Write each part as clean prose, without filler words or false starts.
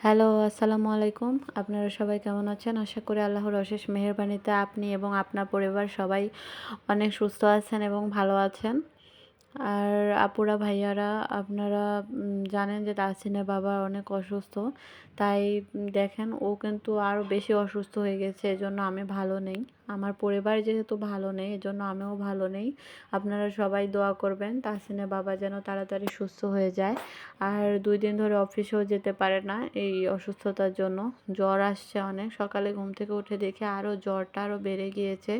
Hello, আসসালামু আলাইকুম। আপনারা সবাই কেমন আছেন? আশা করি আল্লাহর অশেষ মেহেরবানিতে আপনি এবং আপনার পরিবার সবাই অনেক সুস্থ আছেন এবং ভালো আছেন। আর আপুরা, ভাইয়ারা, আপনারা জানেন যে তাহসিনের বাবা অনেক অসুস্থ। তাই দেখেন ও কিন্তু আরও বেশি অসুস্থ হয়ে গেছে। এজন্য আমি ভালো নেই। আমার পরিবার যেহেতু ভালো নেই, এজন্য আমিও ভালো নেই। আপনারা সবাই দোয়া করবেন তাহসিনের বাবা যেন তাড়াতাড়ি সুস্থ হয়ে যায়। আর 2 দিন ধরে অফিসেও যেতে পারে না এই অসুস্থতার জন্য। জ্বর আসছে অনেক। সকালে ঘুম থেকে উঠে দেখি জ্বরটা আরও বেড়ে গিয়েছে।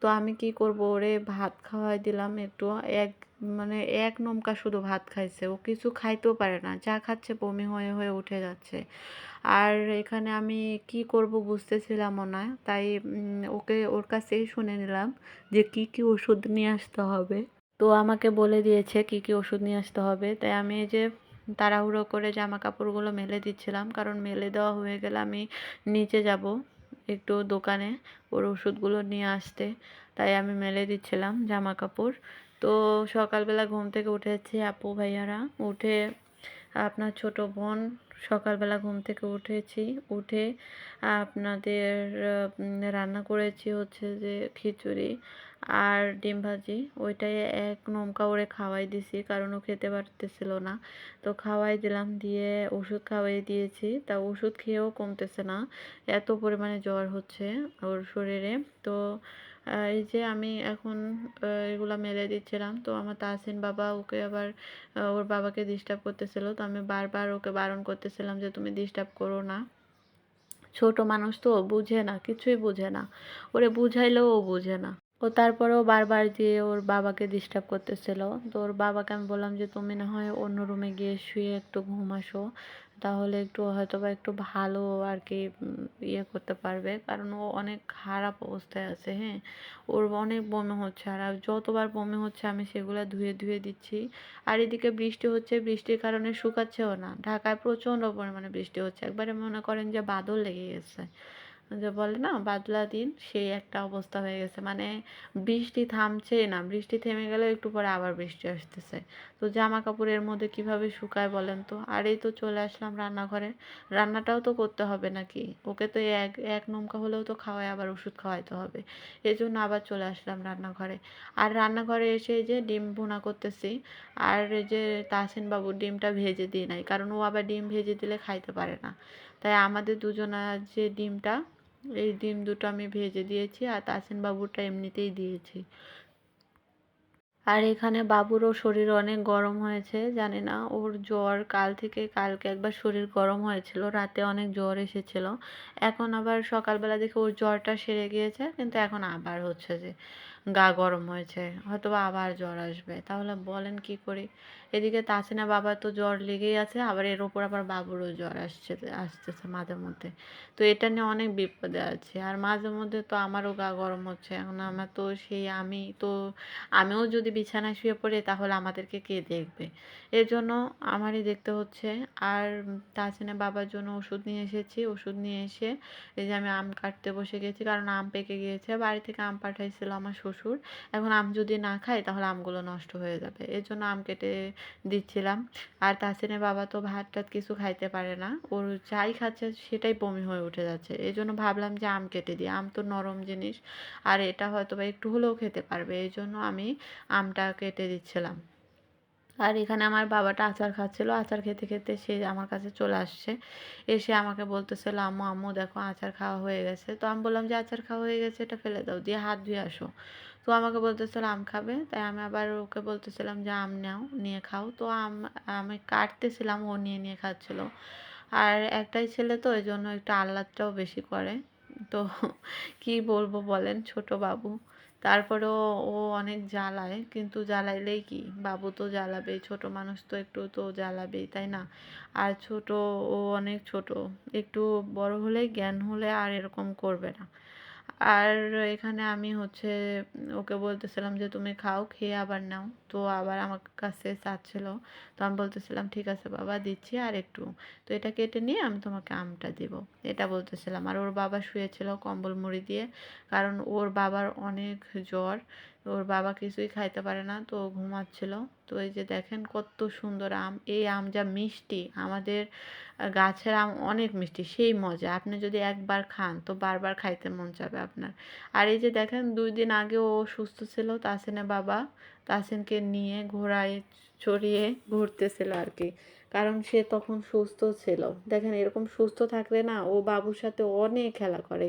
তো আমি কি করব, ওরে ভাত খাওয়াই দিলাম একটু। এক মানে এক নমকা শুধু ভাত খাইছে। ও কিছু খাইতেও পারে না। যা খাচ্ছে বমি হয়ে হয়ে উঠে যাচ্ছে। আর এখানে আমি কি করব বুঝতেছিলামও না। তাই ওকে ওর কাছেই শুনে নিলাম যে কি কি ওষুধ নিয়ে আসতে হবে। তো আমাকে বলে দিয়েছে কি কি ওষুধ নিয়ে আসতে হবে। তাই আমি এই যে তাড়াহুড়ো করে জামা কাপড়গুলো মেলে দিচ্ছিলাম, কারণ মেলে দেওয়া হয়ে গেলে আমি নিচে যাব একটু দোকানে ওর ওষুধগুলো নিয়ে আসতে। তাই আমি মেলে দিচ্ছিলাম জামা কাপড়। তো সকালবেলা ঘুম থেকে উঠেছি আপু ভাইয়ারা, উঠে আপনার ছোট বোন সকালবেলা ঘুম থেকে উঠেছি, উঠে আপনাদের রান্না করেছি হচ্ছে যে খিচুড়ি আর ডিম ভাজি। ওইটাই এক নমকা ওরে খাওয়াই দিছি, কারণ ও খেতে পারতেছিল না। তো খাওয়াই দিলাম, দিয়ে ওষুধ খাওয়াই দিয়েছি। তা ওষুধ খেয়েও কমতেছে না, এত পরিমাণে জ্বর হচ্ছে ওর শরীরে। তো এই যে আমি এখন এগুলা মেলে দিচ্ছিলাম। তো আমার তাহসিন বাবা ওকে আবার ওর বাবাকে ডিস্টার্ব করতেছিল। তো আমি বারবার ওকে বারণ করতেছিলাম যে তুমি ডিস্টার্ব করো না। ছোট মানুষ তো বুঝে না, কিছুই বুঝে না। ওরে বুঝাইলেও ও বুঝে না। ও তারপরেও বারবার দিয়ে ওর বাবাকে ডিস্টার্ব করতেছিল। তো ওর বাবাকে আমি বললাম যে তুমি না হয় অন্য রুমে গিয়ে শুয়ে একটু ঘুম আসো, তাহলে একটু হয়তোবা একটু ভালো আর কি ইয়ে করতে পারবে, কারণ ও অনেক খারাপ অবস্থায় আছে। হ্যাঁ, ওর অনেক বমি হচ্ছে, আর যতবার বমি হচ্ছে আমি সেগুলো ধুয়ে ধুয়ে দিচ্ছি। আর এদিকে বৃষ্টি হচ্ছে, বৃষ্টির কারণে শুকাচ্ছেও না। ঢাকায় প্রচণ্ড পরিমাণে বৃষ্টি হচ্ছে, একবারে মনে করেন যে বাদল লেগে গেছে। যে বলে না বাদলা দিন, সেই একটা অবস্থা হয়ে গেছে। মানে বৃষ্টি থামছেই না, বৃষ্টি থেমে গেলে একটু পরে আবার বৃষ্টি আসতেছে। তো জামা কাপড়ের মধ্যে কিভাবে শুকায় বলেন তো। আর এই তো চলে আসলাম রান্নাঘরে। রান্নাটাও তো করতে হবে নাকি, ওকে তো এক এক নমকা হলেও তো খাওয়াই, আবার ওষুধ খাওয়াইতে হবে। এই জন্য আবার চলে আসলাম রান্নাঘরে। আর রান্নাঘরে এসে এই যে ডিম ভুনা করতেছি। আর এই যে তাহসিন বাবুর ডিমটা ভেজে দিই নাই, কারণ ও আবার ডিম ভেজে দিলে খাইতে পারে না। তাই আমাদের দুজনের যে ডিমটা, এই ডিম দুটো আমি ভেজে দিয়েছি, আর তাসিন বাবুরটা এমনিতেই দিয়েছি। আর এখানে বাবুরও শরীর অনেক গরম হয়েছে, জানি না ওর জ্বর কাল থেকে। কালকে একবার শরীর গরম হয়েছিল, রাতে অনেক জ্বর এসেছিল। এখন আবার সকালবেলা দেখে ওর জ্বরটা সেরে গিয়েছে, কিন্তু এখন আবার হচ্ছে যে গা গরম হয়েছে, হয়তোবা আবার জ্বর আসবে। তাহলে বলেন কি করি। এদিকে তাসিনা বাবার তো জ্বর লেগেই আছে, আবার এর ওপর আবার বাবুরও জ্বর আসতেছে মাঝে মধ্যে। তো এটা নিয়ে অনেক বিপদে আছি। আর মাঝে মধ্যে তো আমারও গা গরম হচ্ছে। এখন আমার তো সেই আমিও যদি বিছানায় শুয়ে পড়ি তাহলে আমাদেরকে কে দেখবে। এর জন্য আমারই দেখতে হচ্ছে। আর তাহসিনের বাবার জন্য ওষুধ নিয়ে এসেছি। ওষুধ নিয়ে এসে এই যে আমি আম কাটতে বসে গেছি, কারণ আম পেকে গিয়েছে। বাড়ি থেকে আম পাঠাইছিল আমার শ্বশুর। এখন আম যদি না খাই তাহলে আমগুলো নষ্ট হয়ে যাবে, এর জন্য আম কেটে দিচ্ছিলাম। আর তাহসিনের বাবা তো ভাত টাত কিছু খাইতে পারে না, ওর যাই খাচ্ছে সেটাই বমি হয়ে উঠে যাচ্ছে। এই জন্য ভাবলাম যে আম কেটে দিই, আম তো নরম জিনিস, আর এটা হয়তো বা একটু হলেও খেতে পারবে। এই জন্য আমি আমটা কেটে দিচ্ছিলাম। আর এখানে আমার বাবাটা আচার খাচ্ছিল, আচার খেতে খেতে সে আমার কাছে চলে আসছে। এসে আমাকে বলতেছিল আম্মু আম্মু দেখো আচার খাওয়া হয়ে গেছে। তো আমি বললাম যে আচার খাওয়া হয়ে গেছে, এটা ফেলে দাও, দিয়ে হাত ধুয়ে আসো। তো আমাকে বলতেছিল আম খাবে, তাই আমি আবার ওকে বলতেছিলাম যে আম নাও, নিয়ে খাও। তো আমি কাটতেছিলাম, ও নিয়ে নিয়ে খাচ্ছিল। আর একটাই ছেলে তো, এই জন্য একটু আহ্লাদটাও বেশি করে। তো কি বলবো বলেন, ছোট বাবু। তারপরেও ও অনেক জ্বালায়, কিন্তু জ্বালাইলেই কি, বাবু তো জ্বালাবেই, ছোট মানুষ তো একটু তো জ্বালাবেই, তাই না। আর ছোট, ও অনেক ছোট, একটু বড় হলেই জ্ঞান হলে আর এরকম করবে না। আর এখানে আমি হচ্ছে ওকে বলতেছিলাম যে তুমি খাও, খেয়ে আবার নাও। তো আবার আমার কাছে চাচ্ছিল। তো আমি বলতেছিলাম ঠিক আছে বাবা দিচ্ছি আর একটু। তো এটা কেটে নিয়ে আমি তোমাকে আমটা দিব, এটা বলতেছিলাম। আর ওর বাবা শুয়েছিল কম্বল মুড়ি দিয়ে, কারণ ওর বাবার অনেক জ্বর। ওর বাবা কিছুই খাইতে পারে না, তো ও ঘুমাচ্ছিল। তো এই যে দেখেন কত সুন্দর আম, এই আম যা মিষ্টি, আমাদের গাছের আম অনেক মিষ্টি, সেই মজা। আপনি যদি একবার খান তো বারবার খাইতে মন চাবে আপনার। আর এই যে দেখেন 2 দিন আগে ও সুস্থ ছিল, তাসিনের বাবা তাসিনকে নিয়ে ঘোড়ায় চড়িয়ে ঘুরতেছিল আর কি, কারণ সে তখন সুস্থ ছিল। দেখেন এরকম সুস্থ থাকলে না ও বাবুর সাথে অনেক খেলা করে।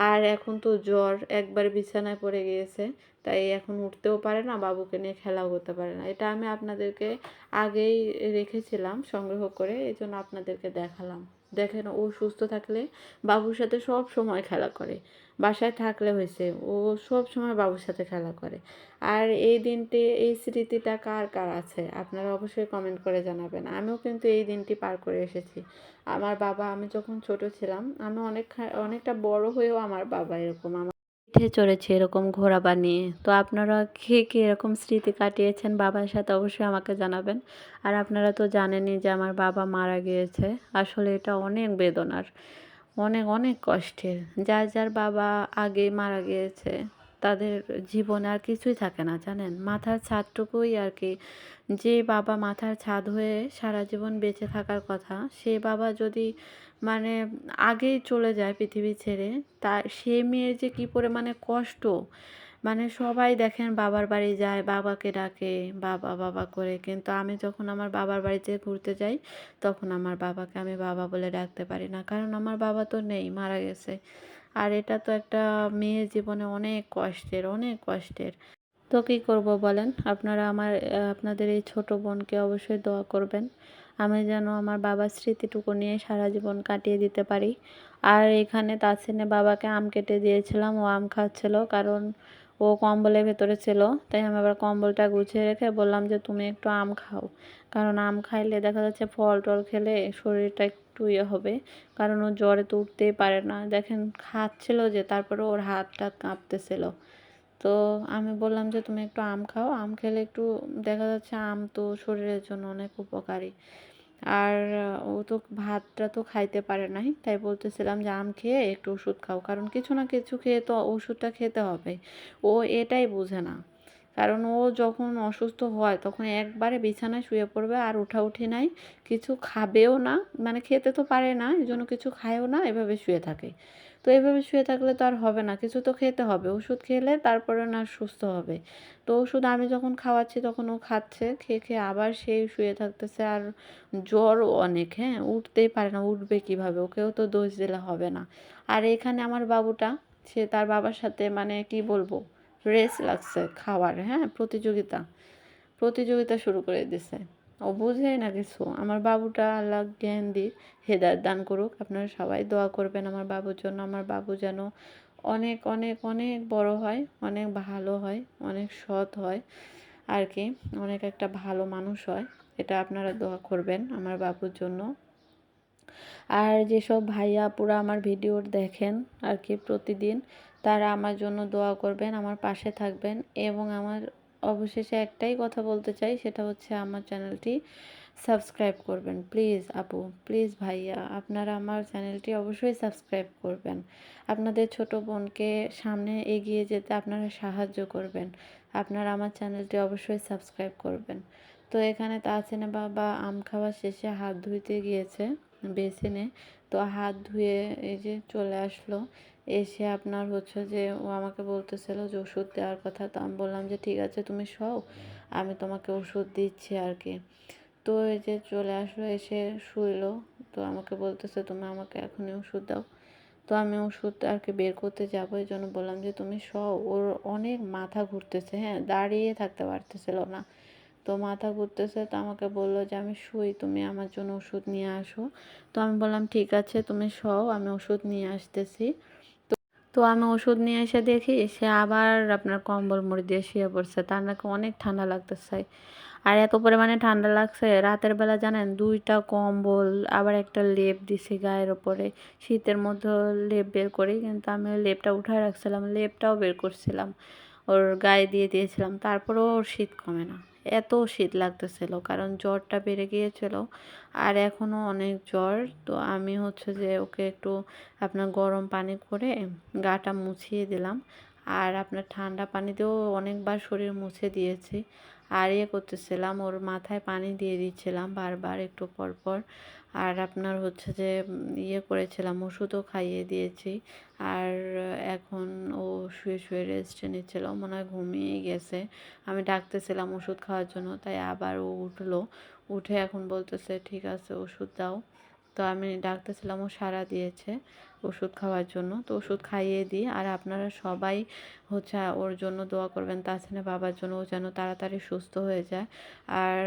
আর এখন তো জ্বর, একবার বিছানায় পড়ে গিয়েছে, তাই এখন উঠতেও পারে না, বাবুকে নিয়ে খেলাও করতে পারে না। এটা আমি আপনাদেরকে আগেই রেখেছিলাম সংগ্রহ করে, এই জন্য আপনাদেরকে দেখালাম। দেখেন ও সুস্থ থাকলে বাবুর সাথে সব সময় খেলা করে, বাসায় থাকলে হয়েছে ও সব সময় বাবুর সাথে খেলা করে। আর এই দিনটি, এই স্মৃতিটা কার কার আছে আপনারা অবশ্যই কমেন্ট করে জানাবেন। আমিও কিন্তু এই দিনটি পার করে এসেছি। আমার বাবা, আমি যখন ছোট ছিলাম, আমি অনেকটা বড় হয়েও আমার বাবা এরকম আমার পিঠে চড়েছে এরকম ঘোড়া বানিয়ে। তো আপনারা কে কে এরকম স্মৃতি কাটিয়েছেন বাবার সাথে অবশ্যই আমাকে জানাবেন। আর আপনারা তো জানেনই যে আমার বাবা মারা গিয়েছে। আসলে এটা অনেক বেদনার, অনেক অনেক কষ্টের। যার যার বাবা আগে মারা গিয়েছে তাদের জীবনে আর কিছুই থাকে না জানেন, মাথার ছাদটুকুই আর কি। যে বাবা মাথার ছাদ হয়ে সারা জীবন বেঁচে থাকার কথা, সে বাবা যদি মানে আগেই চলে যায় পৃথিবী ছেড়ে, তা সে মেয়ের যে কী পরিমাণে কষ্ট। মানে সবাই দেখেন বাবার বাড়ি যায়, বাবাকে ডাকে, বাবা বাবা করে, কিন্তু আমি যখন আমার বাবার বাড়িতে ঘুরতে যাই তখন আমার বাবাকে আমি বাবা বলে ডাকতে পারি না, কারণ আমার বাবা তো নেই, মারা গেছে। আর এটা তো একটা মেয়ের জীবনে অনেক কষ্টের, অনেক কষ্টের। তো কী করব বলেন আপনারা, আপনাদের এই ছোট বোনকে অবশ্যই দোয়া করবেন, আমি যেন আমার বাবার স্মৃতিটুকু নিয়ে সারা জীবন কাটিয়ে দিতে পারি। আর এখানে তাসিনের বাবাকে আম কেটে দিয়েছিলাম, ও আম খাচ্ছিল, কারণ ও কম্বলের ভেতরে ছিল। তাই আমি আবার কম্বলটা গুছিয়ে রেখে বললাম যে তুমি একটু আম খাও, কারণ আম খাইলে দেখা যাচ্ছে ফল টল খেলে শরীরটা একটু ইয়ে হবে, কারণ ও জ্বরে তো উঠতেই পারে না। দেখেন খাচ্ছিল যে, তারপরে ওর হাতটা কাঁপতেছিল। তো আমি বললাম যে তুমি একটু আম খাও, আম খেলে একটু দেখা যাচ্ছে আম তো শরীরের জন্য অনেক উপকারী। আর ও তো ভাতটা তো খাইতে পারে নাই, তাই বলতেছিলাম যে আম খেয়ে একটু ওষুধ খাও, কারণ কিছু না কিছু খেয়ে তো ওষুধটা খেতে হবে। ও এটাই বোঝে না, কারণ ও যখন অসুস্থ হয় তখন একবারে বিছানায় শুয়ে পড়বে, আর উঠাউঠি নাই, কিছু খাবেও না, মানে খেতে তো পারে না, এই জন্য কিছু খায়ও না, এভাবে শুয়ে থাকে। তো এভাবে শুয়ে থাকলে তো আর হবে না, কিছু তো খেতে হবে, ওষুধ খেলে তারপরে না সুস্থ হবে। তো ওষুধ আমি যখন খাওয়াচ্ছি তখন ও খাচ্ছে, খেয়ে খেয়ে আবার সেই শুয়ে থাকতেছে। আর জ্বরও অনেক, হ্যাঁ, উঠতেই পারে না, উঠবে কিভাবে, ওকেও তো দোষ দিলে হবে না। আর এখানে আমার বাবুটা, সে তার বাবার সাথে মানে কি বলবো, রেস লাগছে খাওয়ার, হ্যাঁ, প্রতিযোগিতা প্রতিযোগিতা শুরু করে দিছে। ও বুঝেই না কিছু। আমার বাবুটা আল্লাহ জ্ঞান দিক, হেদায়েত দান করুক। আপনারা সবাই দোয়া করবেন আমার বাবুর জন্য। আমার বাবু যেন অনেক অনেক অনেক বড় হয়, অনেক ভালো হয়, অনেক সৎ হয় আর কি, অনেক একটা ভালো মানুষ হয়। এটা আপনারা দোয়া করবেন আমার বাবুর জন্য। আর যেসব ভাইয়া আপুরা আমার ভিডিও দেখেন আর কি প্রতিদিন, তারা আমার জন্য দোয়া করবেন, আমার পাশে থাকবেন। এবং আমার অবশেষে একটাই কথা বলতে চাই, সেটা হচ্ছে আমার চ্যানেলটি সাবস্ক্রাইব করবেন প্লিজ আপু, প্লিজ ভাইয়া, আপনারা আমার চ্যানেলটি অবশ্যই সাবস্ক্রাইব করবেন। আপনাদের ছোট বোনকে সামনে এগিয়ে যেতে আপনারা সাহায্য করবেন, আপনারা আমার চ্যানেলটি অবশ্যই সাবস্ক্রাইব করবেন। তো এখানে তাহসিনের বাবা আম খাওয়া শেষে হাত ধুইতে গিয়েছে বেসিনে। তো হাত ধুয়ে এই যে চলে আসলো, এসে আপনার হচ্ছে যে ও আমাকে বলতেছিল যে ওষুধ দেওয়ার কথা। তো আমি বললাম যে ঠিক আছে তুমি শোও, আমি তোমাকে ওষুধ দিচ্ছি আর কি। তো এই যে চলে আসলো, এসে শুইলো। তো আমাকে বলতেছে তুমি আমাকে এখনই ওষুধ দাও। তো আমি ওষুধ আর কি বের করতে যাবো, এই জন্য বললাম যে তুমি শোও। ওর অনেক মাথা ঘুরতেছে, হ্যাঁ, দাঁড়িয়ে থাকতে পারতেছিল না। তো মাথা ঘুরতেছে, তো আমাকে বললো যে আমি শুই, তুমি আমার জন্য ওষুধ নিয়ে আসো। তো আমি বললাম ঠিক আছে তুমি শোও, আমি ওষুধ নিয়ে আসতেছি। তো আমি ওষুধ নিয়ে এসে দেখি সে আবার আপনার কম্বল মুড়ি দিয়ে শুয়ে পড়ছে, তার নাকি অনেক ঠান্ডা লাগতেছে। আর এত পরিমাণে ঠান্ডা লাগছে রাতের বেলা জানেন, 2টা কম্বল আবার একটা লেপ দিছি গায়ের ওপরে। শীতের মধ্যে লেপ বের করি, কিন্তু আমি ওই লেপটা উঠায় রাখছিলাম, লেপটাও বের করছিলাম, ওর গায়ে দিয়ে দিয়েছিলাম, তারপরেও ওর শীত কমে না। এত শীত লাগতেছিল, কারণ জ্বরটা বেড়ে গিয়েছিল, আর এখনও অনেক জ্বর। তো আমি হচ্ছে যে ওকে একটু আপনার গরম পানি করে গাটা মুছিয়ে দিলাম। আর আপনার ঠান্ডা পানি দিয়েও অনেকবার শরীর মুছে দিয়েছি। আর করতেছিলাম, ওর মাথায় পানি দিয়ে দিচ্ছিলাম বারবার একটু পর পর। আর আপনার হচ্ছে যে করেছিলাম, ওষুধও খাইয়ে দিয়েছি। আর এখন ও শুয়ে শুয়ে রেস্টে নিচ্ছিল, মনে হয় ঘুমিয়েই গেছে। আমি ডাকতেছিলাম ওষুধ খাওয়ার জন্য, তাই আবার ও উঠলো। উঠে এখন বলতেছে ঠিক আছে ওষুধ দাও। তো আমি ডাকতেছিলাম, ও সাড়া দিয়েছে ওষুধ খাওয়ার জন্য। তো ওষুধ খাইয়ে দিই। আর আপনারা সবাই হচ্ছে ওর জন্য দোয়া করবেন, তাছাড়া বাবার জন্য, ও যেন তাড়াতাড়ি সুস্থ হয়ে যায়। আর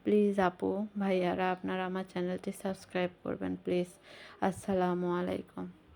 প্লিজ আপু ভাইয়ারা আপনারা আমার চ্যানেলটি সাবস্ক্রাইব করবেন প্লিজ। আসসালামু আলাইকুম।